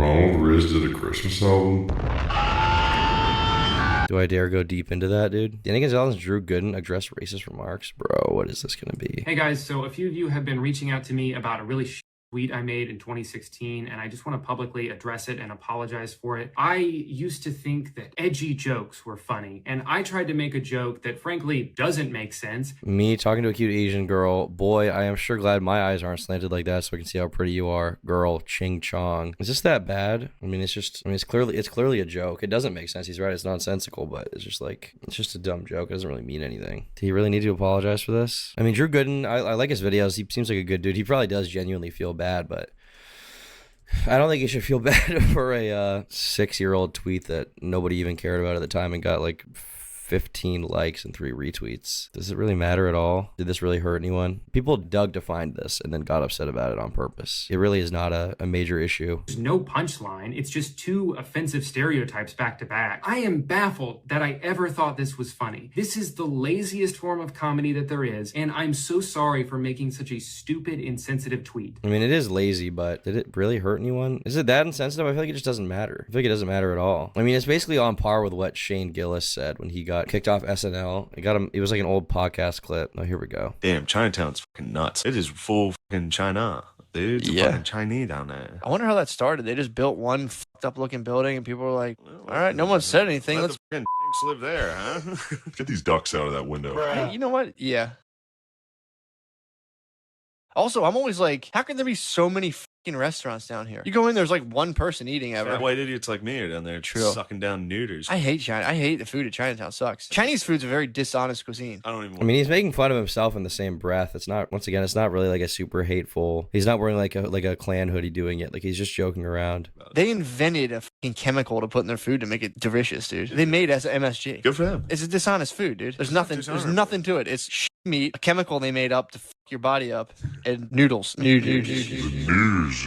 Ronald Riz did a Christmas album. Do I dare go deep into that, dude? Danny Gonzalez and Drew Gooden address racist remarks? Bro, what is this gonna be? Hey guys, so a few of you have been reaching out to me about a really tweet I made in 2016, and I just want to publicly address it and apologize for it. I used to think that edgy jokes were funny, and I tried to make a joke that frankly doesn't make sense. Me talking to a cute Asian girl. Boy, I am sure glad my eyes aren't slanted like that so I can see how pretty you are. Girl, ching chong. Is this that bad? I mean, it's clearly a joke. It doesn't make sense. He's right. It's nonsensical, but it's just a dumb joke. It doesn't really mean anything. Do you really need to apologize for this? I mean, Drew Gooden, I like his videos. He seems like a good dude. He probably does genuinely feel bad, but I don't think you should feel bad for a 6-year-old tweet that nobody even cared about at the time and got like 15 likes and 3 retweets. Does it really matter at all? Did this really hurt anyone? People dug to find this and then got upset about it on purpose. It really is not a major issue. There's no punchline. It's just 2 offensive stereotypes back to back. I am baffled that I ever thought this was funny. This is the laziest form of comedy that there is, and I'm so sorry for making such a stupid, insensitive tweet. I mean, it is lazy, but did it really hurt anyone? Is it that insensitive? I feel like it just doesn't matter. I feel like it doesn't matter at all. I mean, it's basically on par with what Shane Gillis said when he got kicked off SNL. It was like an old podcast clip. Oh, here we go. Damn, Chinatown's fucking nuts. It is full fucking China. Dude, it's fucking Chinese down there. I wonder how that started. They just built one fucked up looking building and people were like, all right, no one said anything. Let Let's the fucking dicks live there, huh? Get these ducks out of that window. Hey, you know what? Yeah. Also, I'm always like, how can there be so many fucking restaurants down here? You go in, there's like one person eating ever. White idiots like me are down there sucking down neuters. I hate China. I hate the food at Chinatown. Sucks. Chinese food's a very dishonest cuisine. I don't even. I mean, he's making fun of himself in the same breath. It's not, once again, it's not really like a super hateful. He's not wearing like a Klan hoodie doing it. Like he's just joking around. They invented a fucking chemical to put in their food to make it delicious, dude. They made as MSG. Good for them. It's a dishonest food, dude. There's nothing to it. It's shit meat, a chemical they made up to fuck your body up, and noodles.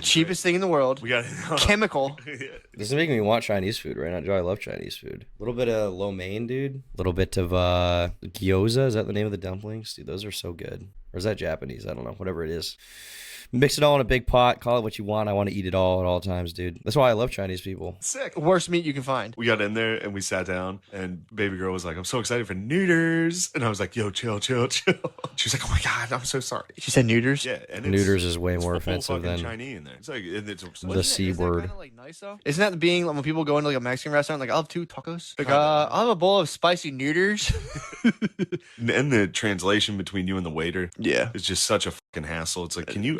Cheapest thing in the world. We got chemical. This is making me want Chinese food right now, Joe. I love Chinese food. A little bit of lo mein, dude. A little bit of gyoza. Is that the name of the dumplings? Dude, those are so good. Or is that Japanese? I don't know. Whatever it is. Mix it all in a big pot. Call it what you want. I want to eat it all at all times, dude. That's why I love Chinese people. Sick. Worst meat you can find. We got in there and we sat down and baby girl was like, I'm so excited for neuters. And I was like, yo, chill. She was like, oh my God, I'm so sorry. She said neuters? Yeah. And Neuters is way more full offensive than Chinese in there. It's like, the C word. Like nice, though? Isn't that being when people go into like a Mexican restaurant, like, I'll have 2 tacos? Like, I'll have a bowl of spicy neuters. And the translation between you and the waiter is just such a fucking hassle. It's like, can you...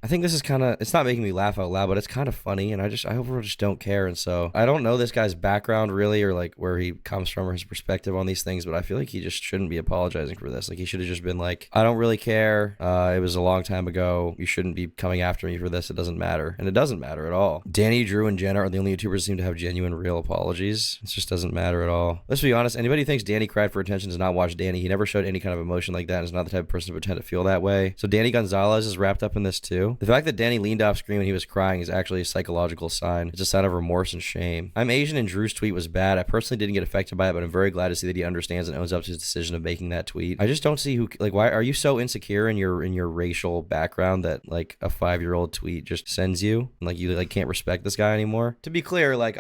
I think this is kind of, it's not making me laugh out loud, but it's kind of funny, and I overall just don't care. And so I don't know this guy's background really, or like where he comes from or his perspective on these things, but I feel like he just shouldn't be apologizing for this. Like he should have just been like, I don't really care. It was a long time ago. You shouldn't be coming after me for this. It doesn't matter. And it doesn't matter at all. Danny, Drew, and Jenna are the only YouTubers who seem to have genuine, real apologies. It just doesn't matter at all. Let's be honest. Anybody who thinks Danny cried for attention does not watch Danny. He never showed any kind of emotion like that and is not the type of person to pretend to feel that way. So Danny Gonzalez is wrapped up in this too. The fact that Danny leaned off screen when he was crying is actually a psychological sign. It's a sign of remorse and shame. I'm Asian and Drew's tweet was bad. I personally didn't get affected by it, but I'm very glad to see that he understands and owns up to his decision of making that tweet. I just don't see why are you so insecure in your racial background that like a 5-year-old tweet just sends you and like you like can't respect this guy anymore? To be clear, like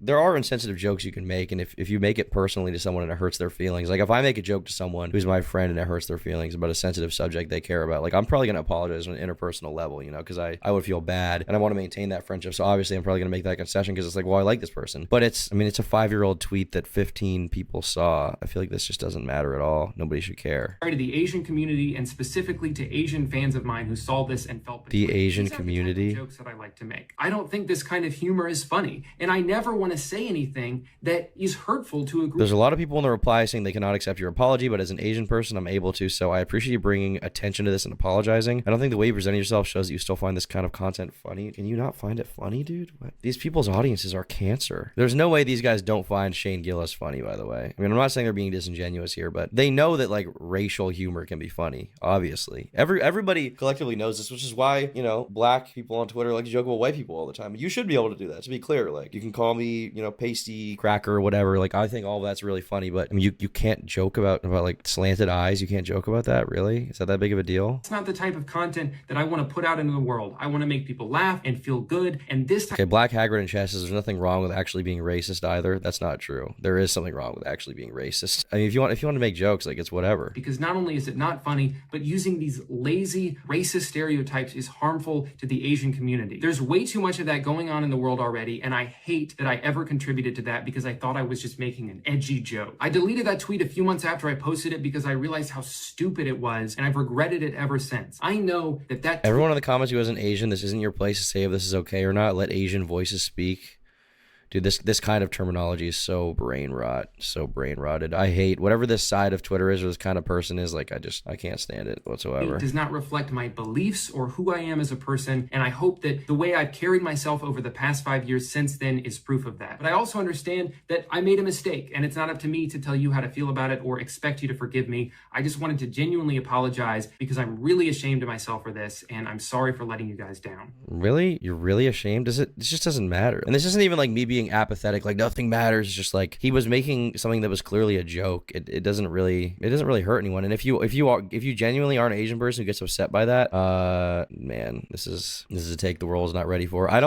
there are insensitive jokes you can make, and if you make it personally to someone and it hurts their feelings, like if I make a joke to someone who's my friend and it hurts their feelings about a sensitive subject they care about, like I'm probably going to apologize on an interpersonal level, you know, because I would feel bad and I want to maintain that friendship. So obviously I'm probably going to make that concession because it's like, well, I like this person. But it's a 5-year-old tweet that 15 people saw. I feel like this just doesn't matter at all. Nobody should care. Sorry to the Asian community and specifically to Asian fans of mine who saw this and felt the Asian These are community. the type of jokes that I like to make. I don't think this kind of humor is funny, and I never want to say anything that is hurtful to a group. There's a lot of people in the reply saying they cannot accept your apology, but as an Asian person, I'm able to. So I appreciate you bringing attention to this and apologizing. I don't think the way you present yourself shows that you still find this kind of content funny. Can you not find it funny, dude? What? These people's audiences are cancer. There's no way these guys don't find Shane Gillis funny, by the way. I mean, I'm not saying they're being disingenuous here, but they know that like racial humor can be funny, obviously. Everybody collectively knows this, which is why, you know, black people on Twitter like to joke about white people all the time. You should be able to do that, to be clear. Like, you can call me funny, you know, pasty cracker or whatever. Like, I think all of that's really funny, but I mean, you can't joke about like slanted eyes. You can't joke about that, really? Is that big of a deal? It's not the type of content that I want to put out into the world. I want to make people laugh and feel good, and this type. Okay, Black Hagrid and Chess says there's nothing wrong with actually being racist either. That's not true. There is something wrong with actually being racist. I mean, if you want to make jokes, like, it's whatever. Because not only is it not funny, but using these lazy, racist stereotypes is harmful to the Asian community. There's way too much of that going on in the world already, and I hate that I ever contributed to that because I thought I was just making an edgy joke. I deleted that tweet a few months after I posted it because I realized how stupid it was, and I've regretted it ever since. I know that Everyone in the comments who isn't Asian, this isn't your place to say if this is okay or not. Let Asian voices speak. Dude, this kind of terminology is so brain rotted. I hate whatever this side of Twitter is or this kind of person is. Like, I can't stand it whatsoever. It does not reflect my beliefs or who I am as a person, and I hope that the way I've carried myself over the past 5 years since then is proof of that. But I also understand that I made a mistake, and it's not up to me to tell you how to feel about it or expect you to forgive me. I just wanted to genuinely apologize because I'm really ashamed of myself for this, and I'm sorry for letting you guys down. Really? You're really ashamed? This just doesn't matter. And this isn't even like me being apathetic, like nothing matters. It's just like he was making something that was clearly a joke. It doesn't really hurt anyone. And if you genuinely are an Asian person who gets upset by that, man, this is a take the world is not ready for. I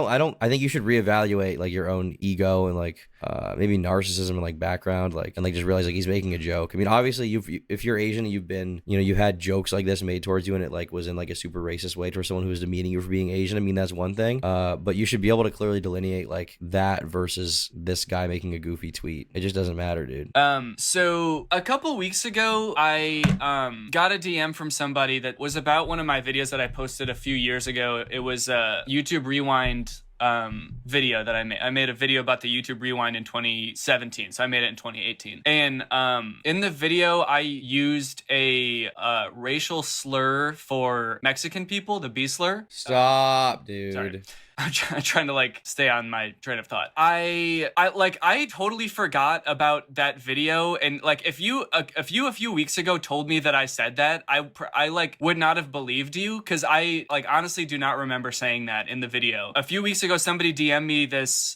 think you should reevaluate like your own ego and like maybe narcissism and like background, like, and like just realize like he's making a joke. I mean, obviously if you're Asian and you've been, you know, you had jokes like this made towards you and it like was in like a super racist way towards someone who was demeaning you for being Asian. I mean, that's one thing. But you should be able to clearly delineate like that versus this guy making a goofy tweet. It just doesn't matter, dude. So a couple weeks ago, I got a DM from somebody that was about one of my videos that I posted a few years ago. It was a YouTube Rewind video that I made. I made a video about the YouTube Rewind in 2017, so I made it in 2018. And in the video, I used a racial slur for Mexican people, the B slur. Stop, dude. Sorry. I'm trying to like stay on my train of thought. I totally forgot about that video, and like if you a few weeks ago told me that I said that, I like would not have believed you because I like honestly do not remember saying that in the video. A few weeks ago, somebody DM'd me this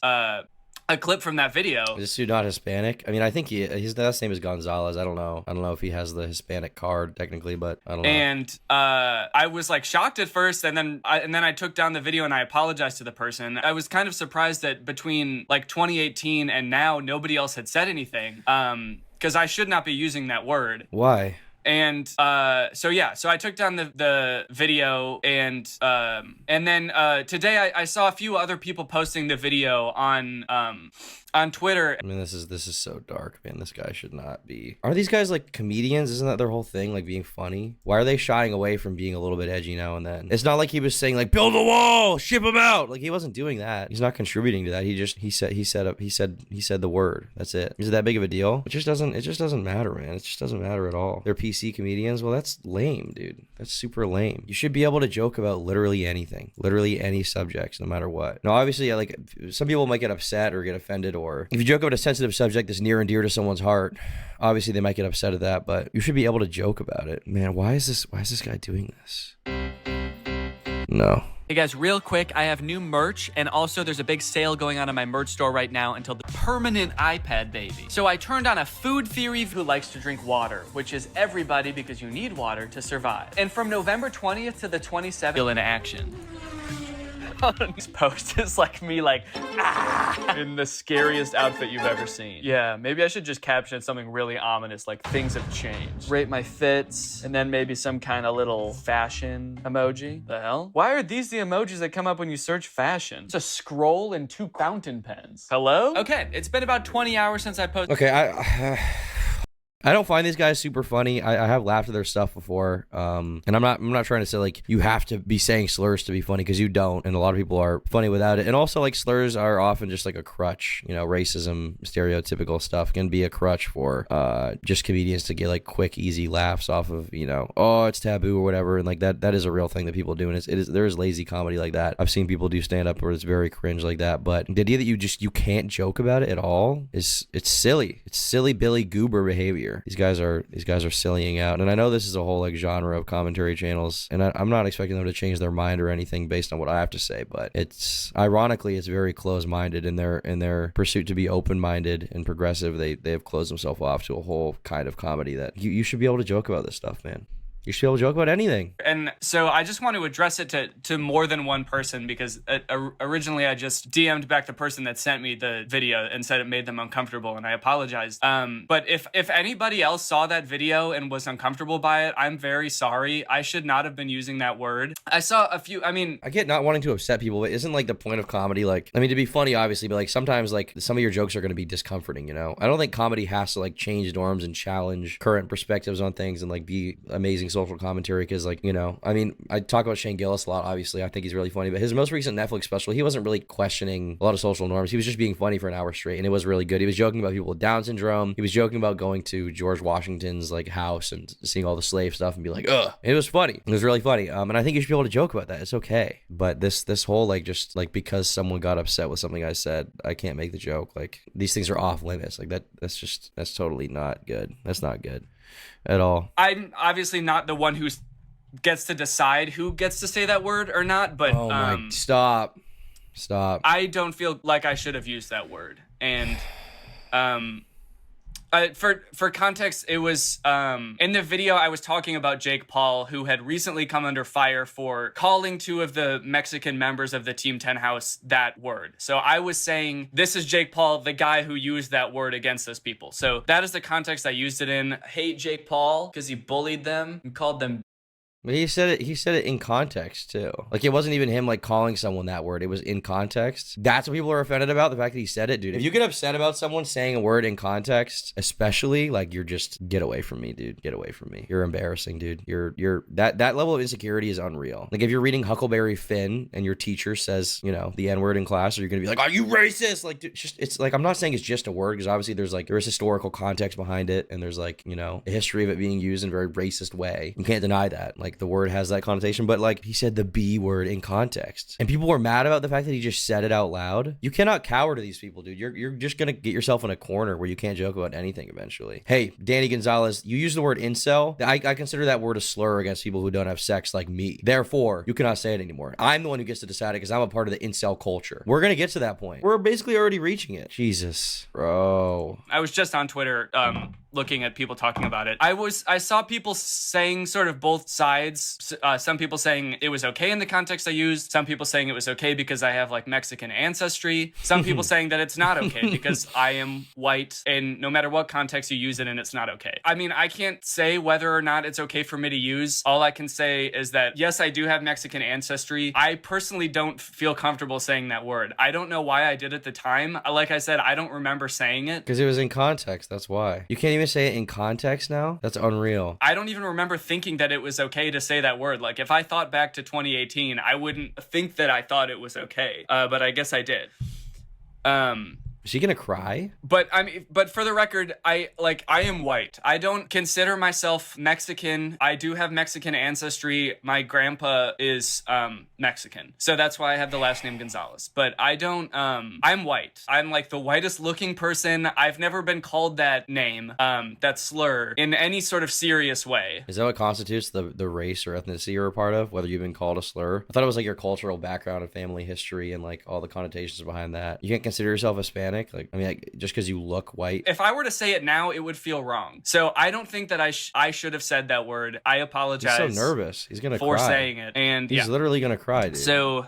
a clip from that video. Is this dude not Hispanic? I mean, I think his last name is Gonzalez. I don't know if he has the Hispanic card technically, but I don't know. And I was like shocked at first, and then I took down the video and I apologized to the person. I was kind of surprised that between like 2018 and now nobody else had said anything. Because I should not be using that word. Why? And so I took down the video, and then today I saw a few other people posting the video on Twitter. I mean, this is so dark, man. This guy should not be. Are these guys like comedians? Isn't that their whole thing, like being funny? Why are they shying away from being a little bit edgy now and then? It's not like he was saying like build a wall, ship him out. Like he wasn't doing that. He's not contributing to that. He said the word. That's it. Is it that big of a deal? It just doesn't matter, man. It just doesn't matter at all. They're PC comedians. Well, that's lame, dude. That's super lame. You should be able to joke about literally anything, literally any subjects, no matter what. Now, obviously, like some people might get upset or get offended, or if you joke about a sensitive subject that's near and dear to someone's heart, obviously they might get upset at that, but you should be able to joke about it. Man, why is this guy doing this? No. Hey guys, real quick, I have new merch, and also there's a big sale going on in my merch store right now until the permanent iPad baby. So I turned on a food theory who likes to drink water, which is everybody because you need water to survive. And from November 20th to the 27th, still in action. This post is like me like, in the scariest outfit you've ever seen. Yeah, maybe I should just caption something really ominous, like things have changed. Rate my fits, and then maybe some kind of little fashion emoji. The hell? Why are these the emojis that come up when you search fashion? It's a scroll and 2 fountain pens. Hello? Okay, it's been about 20 hours since I posted. Okay, I don't find these guys super funny. I have laughed at their stuff before, and I'm not trying to say like you have to be saying slurs to be funny, because you don't, and a lot of people are funny without it. And also like slurs are often just like a crutch. You know, racism, stereotypical stuff can be a crutch for just comedians to get like quick, easy laughs off of, you know, oh, it's taboo or whatever. And like that is a real thing that people do, and there is lazy comedy like that. I've seen people do stand up where it's very cringe like that. But the idea that you can't joke about it at all it's silly. It's silly Billy Goober behavior. here. These guys are sillying out. And I know this is a whole like genre of commentary channels, and I'm not expecting them to change their mind or anything based on what I have to say, but it's ironically it's very close-minded in their pursuit to be open-minded and progressive. They have closed themselves off to a whole kind of comedy that you should be able to joke about this stuff, man. You should be able to joke about anything. And so I just want to address it to more than one person, because originally I just DM'd back the person that sent me the video and said it made them uncomfortable, and I apologized. But if anybody else saw that video and was uncomfortable by it, I'm very sorry. I should not have been using that word. I saw a few, I get not wanting to upset people, but isn't like the point of comedy, like, I mean, to be funny, obviously, but like sometimes like some of your jokes are going to be discomforting, you know? I don't think comedy has to like change norms and challenge current perspectives on things and like be amazing social commentary, because like, you know, I mean, I talk about Shane Gillis a lot, obviously. I think he's really funny, but his most recent Netflix special, he wasn't really questioning a lot of social norms. He was just being funny for an hour straight, and it was really good. He was joking about people with Down syndrome. He was joking about going to George Washington's like house and seeing all the slave stuff and be like, ugh. It was funny. It was really funny. And I think you should be able to joke about that. It's okay. But this whole like, just like, because someone got upset with something I said, I can't make the joke. Like, these things are off limits. Like that's totally not good. That's not good at all. I'm obviously not the one who gets to decide who gets to say that word or not, but oh my, stop. I don't feel like I should have used that word. And for context, it was in the video I was talking about Jake Paul, who had recently come under fire for calling two of the Mexican members of the Team 10 house that word. So I was saying, this is Jake Paul, the guy who used that word against those people. So that is the context I used it in. Hate Jake Paul because he bullied them and called them. But he said it in context too. Like, it wasn't even him like calling someone that word. It was in context. That's what people are offended about, the fact that he said it, dude. If you get upset about someone saying a word in context, especially, like, you're just, get away from me, dude. Get away from me. You're embarrassing, dude. You're that level of insecurity is unreal. Like, if you're reading Huckleberry Finn and your teacher says, you know, the N-word in class, you're gonna be like, are you racist? Like, dude, it's like, I'm not saying it's just a word, because obviously there is historical context behind it, and there's like, you know, a history of it being used in a very racist way. You can't deny that. Like, the word has that connotation, but like, he said the B word in context, and people were mad about the fact that he just said it out loud. You cannot cower to these people, dude. You're just gonna get yourself in a corner where you can't joke about anything eventually. Hey, Danny Gonzalez, you use the word incel. I consider that word a slur against people who don't have sex like me. Therefore, you cannot say it anymore. I'm the one who gets to decide it, because I'm a part of the incel culture. We're gonna get to that point. We're basically already reaching it. Jesus, bro. I was just on Twitter looking at people talking about it. I saw people saying sort of both sides. Some people saying it was okay in the context I used. Some people saying it was okay because I have like Mexican ancestry. Some people saying that it's not okay because I am white, and no matter what context you use it in, it's not okay. I mean, I can't say whether or not it's okay for me to use. All I can say is that, yes, I do have Mexican ancestry. I personally don't feel comfortable saying that word. I don't know why I did at the time. Like I said, I don't remember saying it. Because it was in context, that's why. You can't even say it in context now? That's unreal. I don't even remember thinking that it was okay to say that word. Like, if I thought back to 2018, I wouldn't think that I thought it was okay. But I guess I did. Is she gonna cry? But but for the record, I am white. I don't consider myself Mexican. I do have Mexican ancestry. My grandpa is Mexican, so that's why I have the last name Gonzalez. But I don't. I'm white. I'm like the whitest looking person. I've never been called that name, that slur, in any sort of serious way. Is that what constitutes the race or ethnicity you're a part of? Whether you've been called a slur? I thought it was like your cultural background and family history and like all the connotations behind that. You can't consider yourself Hispanic. Like, I mean, like, just because you look white. If I were to say it now, it would feel wrong. So I don't think that I should have said that word. I apologize. He's so nervous. He's gonna for cry. saying it, and he's literally gonna cry, dude. So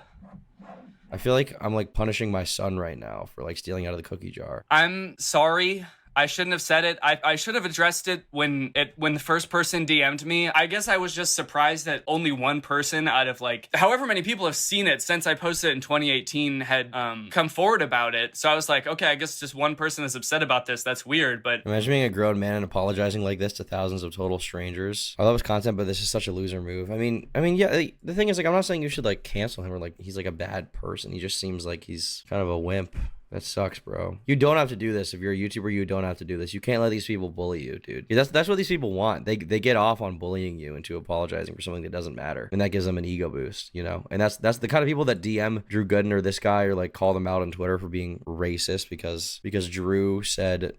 I feel like I'm like punishing my son right now for like stealing out of the cookie jar. I'm sorry. I shouldn't have said it. I should have addressed it when the first person DM'd me. I guess I was just surprised that only one person out of like however many people have seen it since I posted it in 2018 had come forward about it. So I was like, okay, I guess just one person is upset about this. That's weird. But imagine being a grown man and apologizing like this to thousands of total strangers. I love his content, but this is such a loser move. I mean, yeah. The thing is, like, I'm not saying you should like cancel him or like he's like a bad person. He just seems like he's kind of a wimp. That sucks, bro. You don't have to do this. If you're a YouTuber, you don't have to do this. You can't let these people bully you, dude. That's what these people want. They get off on bullying you into apologizing for something that doesn't matter. And that gives them an ego boost, you know? And that's the kind of people that DM Drew Gooden or this guy or like call them out on Twitter for being racist because Drew said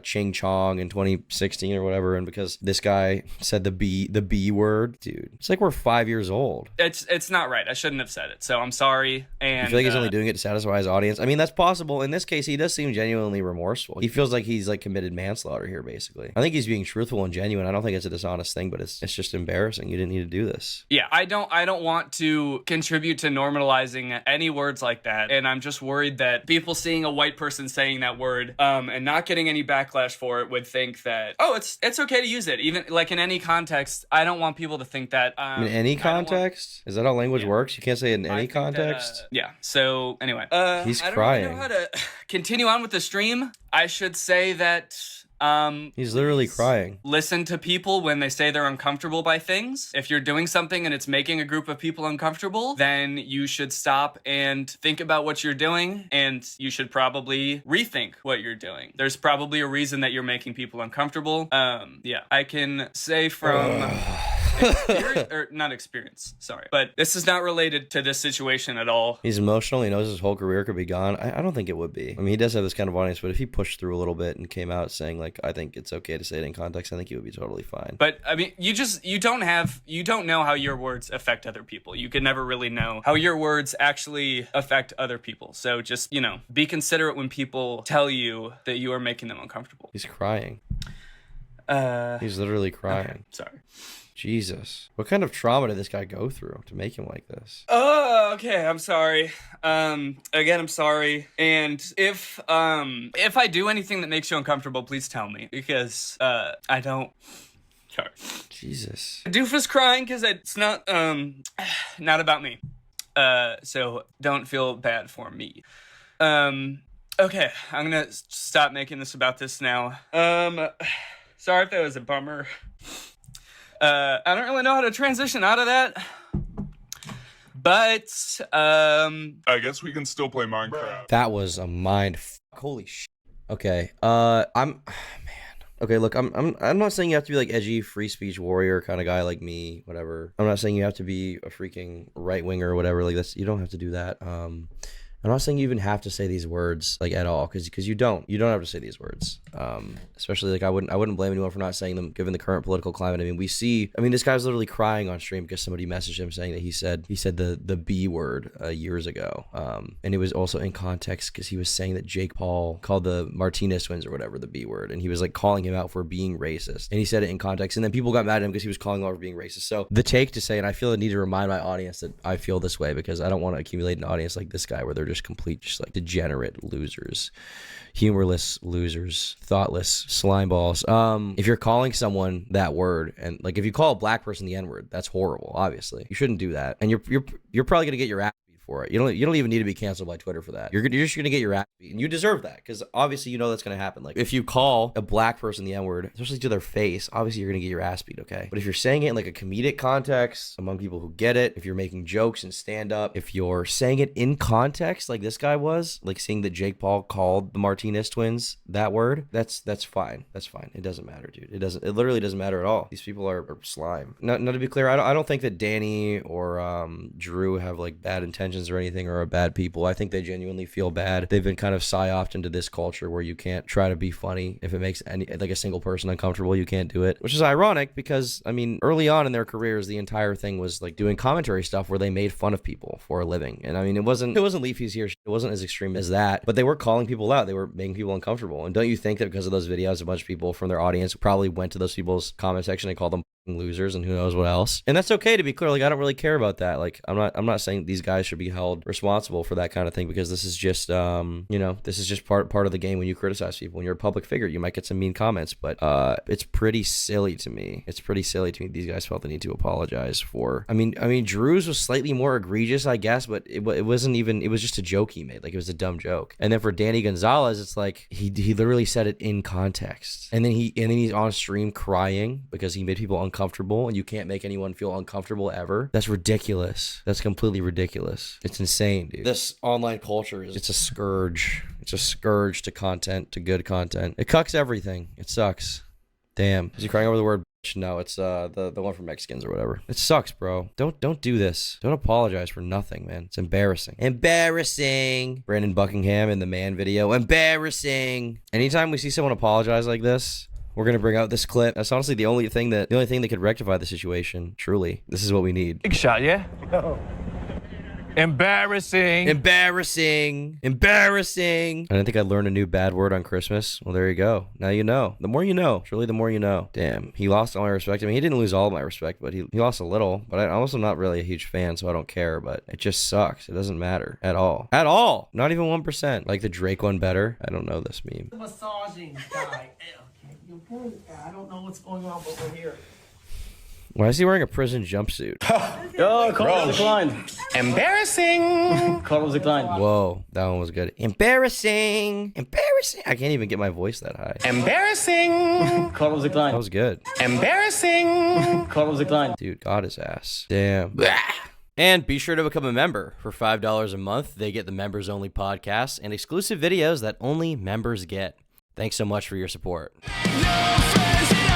Ching Chong in 2016 or whatever, and because this guy said the B word, dude, it's like we're 5 years old. It's not right. I shouldn't have said it. So I'm sorry. And I feel like he's only doing it to satisfy his audience. I mean, that's possible. In this case, he does seem genuinely remorseful. He feels like he's like committed manslaughter here, basically. I think he's being truthful and genuine. I don't think it's a dishonest thing, but it's just embarrassing. You didn't need to do this. Yeah, I don't want to contribute to normalizing any words like that. And I'm just worried that people seeing a white person saying that word and not getting any backlash for it would think that, oh, it's okay to use it. Even like in any context, I don't want people to think that. In any context? Is that how language works? You can't say it in any context? Yeah. So anyway, he's I don't crying. really know how to continue on with the stream. I should say that he's literally crying. Listen to people when they say they're uncomfortable by things. If you're doing something and it's making a group of people uncomfortable, then you should stop and think about what you're doing, and you should probably rethink what you're doing. There's probably a reason that you're making people uncomfortable. Yeah, I can say from not experience, sorry, but this is not related to this situation at all. He's emotional. He knows his whole career could be gone. I don't think it would be. I mean, he does have this kind of audience, but if he pushed through a little bit and came out saying like, I think it's okay to say it in context, I think he would be totally fine. But I mean, you don't know how your words affect other people. You can never really know how your words actually affect other people. So just, be considerate when people tell you that you are making them uncomfortable. He's crying. He's literally crying. Okay, sorry. Jesus. What kind of trauma did this guy go through to make him like this? Oh, okay. I'm sorry. Again, I'm sorry. And if I do anything that makes you uncomfortable, please tell me, because I don't. Sorry. Jesus. Doofus crying because it's not about me. So don't feel bad for me. Okay, I'm gonna stop making this about this now. Sorry if that was a bummer. I don't really know how to transition out of that, but I guess we can still play Minecraft. That was a mind fuck. Holy shit. Okay. Man. Okay, look, I'm not saying you have to be like edgy free speech warrior kind of guy like me, whatever. I'm not saying you have to be a freaking right winger or whatever. Like that's, you don't have to do that. I'm not saying you even have to say these words like at all, because you don't have to say these words. Especially like I wouldn't blame anyone for not saying them given the current political climate. I mean, this guy's literally crying on stream because somebody messaged him saying that he said the B word years ago. And it was also in context because he was saying that Jake Paul called the Martinez twins or whatever the B word, and he was like calling him out for being racist, and he said it in context, and then people got mad at him because he was calling him out for being racist. So the take to say, and I feel the need to remind my audience that I feel this way because I don't want to accumulate an audience like this guy where they're just like degenerate losers, humorless losers, thoughtless slime balls. If you're calling someone that word, and like if you call a black person the N-word, that's horrible. Obviously, you shouldn't do that, and you're probably gonna get your ass beat for it. You don't even need to be canceled by Twitter for that. You're just gonna get your ass beat, and you deserve that because obviously you know that's gonna happen. Like if you call a black person the N-word, especially to their face, obviously you're gonna get your ass beat. Okay, but if you're saying it in like a comedic context among people who get it, if you're making jokes and stand up, if you're saying it in context like this guy was, like saying that Jake Paul called the Martinez twins that word, that's fine. That's fine. It doesn't matter, dude. It literally doesn't matter at all. These people are slime. Not to be clear, I don't think that Danny or Drew have like bad intentions or anything or are bad people. I think they genuinely feel bad. They've been kind of psyoped into this culture where you can't try to be funny. If it makes a single person uncomfortable, you can't do it, which is ironic because I mean, early on in their careers, the entire thing was like doing commentary stuff where they made fun of people for a living. And I mean, it wasn't Leafy's here. It wasn't as extreme as that, but they were calling people out. They were making people uncomfortable. And don't you think that because of those videos, a bunch of people from their audience probably went to those people's comment section and called them losers and who knows what else? And that's okay, to be clear. Like I don't really care about that. Like I'm not saying these guys should be held responsible for that kind of thing, because this is just this is just part of the game. When you criticize people, when you're a public figure, you might get some mean comments, but it's pretty silly to me. These guys felt the need to apologize for. I mean Drew's was slightly more egregious, I guess, but it wasn't even, it was just a joke he made. Like it was a dumb joke. And then for Danny Gonzalez, it's like he literally said it in context, and then he's on stream crying because he made people uncomfortable, and you can't make anyone feel uncomfortable ever. That's ridiculous. That's completely ridiculous. It's insane, dude. This online culture it's a scourge. It's a scourge to content, to good content. It cucks everything. It sucks. Damn. Is he crying over the word No, it's the one from Mexicans or whatever. It sucks, bro. Don't do this. Don't apologize for nothing, man. It's embarrassing. Embarrassing. Brandon Buckingham in the Man video. Embarrassing. Anytime we see someone apologize like this, we're gonna bring out this clip. That's honestly the only thing that could rectify the situation. Truly, this is what we need. Big shot, yeah. Embarrassing. Embarrassing. Embarrassing. I didn't think I'd learn a new bad word on Christmas. Well, there you go. Now you know. The more you know. Truly, the more you know. Damn. He lost all my respect. I mean, he didn't lose all of my respect, but he lost a little. But I'm also not really a huge fan, so I don't care. But it just sucks. It doesn't matter at all. At all. Not even 1%. Like the Drake one better. I don't know this meme. The massaging guy. I don't know what's going on, but we're here. Why is he wearing a prison jumpsuit? Oh, call declined. Embarrassing. Call declined. Whoa, that one was good. Embarrassing. Embarrassing. I can't even get my voice that high. Embarrassing. Call declined. That was good. Embarrassing. Call declined. Dude, got his ass. Damn. And be sure to become a member. For $5 a month, they get the members only podcasts and exclusive videos that only members get. Thanks so much for your support. No friends.